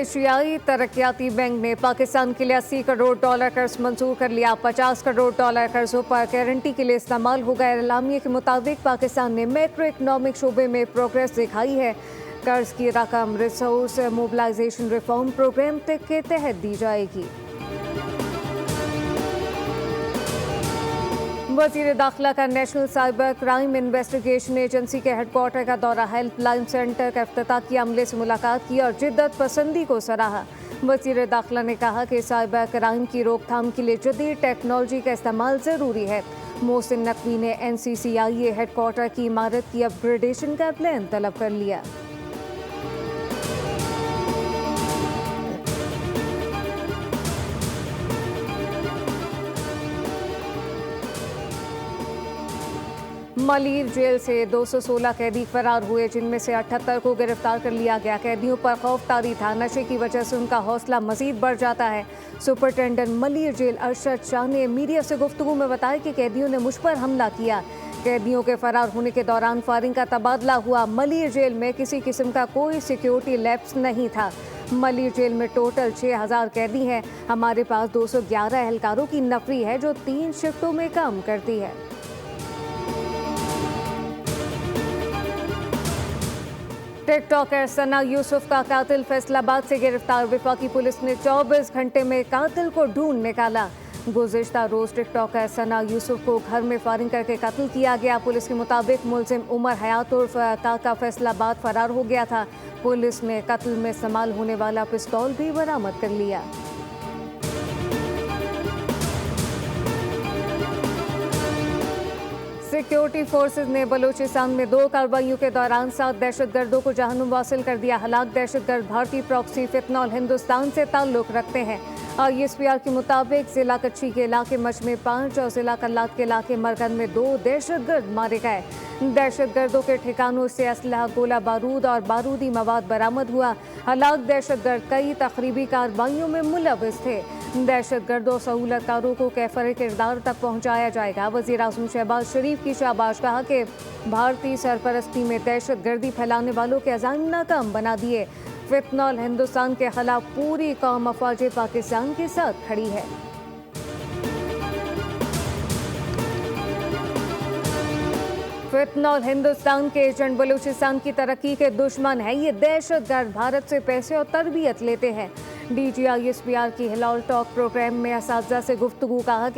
एशियाई तरक्याती बैंक ने पाकिस्तान के लिए $80 करोड़ कर्ज मंजूर कर लिया। $50 करोड़ कर्जों पर गारंटी के लिए इस्तेमाल होगा। एलामिया के मुताबिक पाकिस्तान ने मैक्रो इकनॉमिक शोबे में प्रोग्रेस दिखाई है। कर्ज की रकम रिसोर्स मोबिलाइजेशन रिफॉर्म प्रोग्राम के तहत दी जाएगी। वज़ीर दाखिला का national cyber crime investigation agency के हेडक्वार्टर का दौरा, हेल्पलाइन सेंटर का इफ्तिताह किया, अमले से मुलाकात की और जिद्दत पसंदी को सराहा। वज़ीर दाखिला ने कहा कि साइबर क्राइम की रोकथाम के लिए जदीद टेक्नोलॉजी का इस्तेमाल ज़रूरी है। मोहसिन नकवी ने NCCIA हेडक्वार्टर की इमारत की अपग्रेडेशन का प्लान तलब कर लिया। मलीर जेल से 216 कैदी फरार हुए, जिनमें से 78 को गिरफ्तार कर लिया गया। कैदियों पर खौफ तारी था, नशे की वजह से उनका हौसला मजीद बढ़ जाता है। सुपरिटेंडेंट मलीर जेल अरशद शाह ने मीडिया से गुफ्तगू में बताया कि कैदियों ने मुझ पर हमला किया। कैदियों के फरार होने के दौरान फायरिंग का तबादला हुआ। मलीर जेल में किसी किस्म का कोई सिक्योरिटी लैप्स नहीं था। मलीर जेल में टोटल 6000 कैदी हैं। हमारे पास 211 एहलकारों की नफरी है जो 3 शिफ्टों में काम करती है। टिकटॉकर सना यूसुफ का कातिल फैसलाबाद से गिरफ्तार। वफाकी पुलिस ने 24 घंटे में कातिल को ढूंढ निकाला। गुज़िश्ता रोज टिकटॉकर सना यूसुफ को घर में फायरिंग करके कत्ल किया गया। पुलिस के मुताबिक मुलजिम उमर हयात उर्फ काका फैसलाबाद फरार हो गया था। पुलिस ने कत्ल में इस्तेमाल होने वाला पिस्तौल भी बरामद कर लिया। सिक्योरिटी फोर्सेज ने बलूचिस्तान में 2 कार्रवाइयों के दौरान 7 दहशतगर्दों को जहन्नुम वासिल कर दिया। हलाक दहशतगर्द भारतीय प्रॉक्सी फितनॉल हिंदुस्तान से ताल्लुक़ रखते हैं। ISPR के मुताबिक जिला कच्ची के इलाके मच में 5 और जिला कल्लात के इलाके मरगन में 2 दहशतगर्द मारे गए। दहशतगर्दों के ठिकानों से असलहा, गोला बारूद और बारूदी मवाद बरामद हुआ। हलाक दहशतगर्द कई तकरीबी कार्रवाइयों में मुलव्वस थे। दहशतगर्दों सहूलतकारों को कैफर किरदार तक पहुंचाया जाएगा। वज़ीर आज़म शहबाज शरीफ की शाबाश, कहा कि भारतीय सरपरस्ती में दहशतगर्दी फैलाने वालों के अज़ाइम नाकाम बना दिए। फितनॉल हिंदुस्तान के खिलाफ पूरी कौम अफवाज पाकिस्तान के साथ खड़ी है। फितनॉल हिंदुस्तान के एजेंट बलूचिस्तान की तरक्की के दुश्मन है। ये दहशतगर्द भारत से पैसे और तरबियत लेते हैं। DG ISPR की हिलाल टॉक प्रोग्राम में असातिज़ा से गुफ्तगू, कहा कि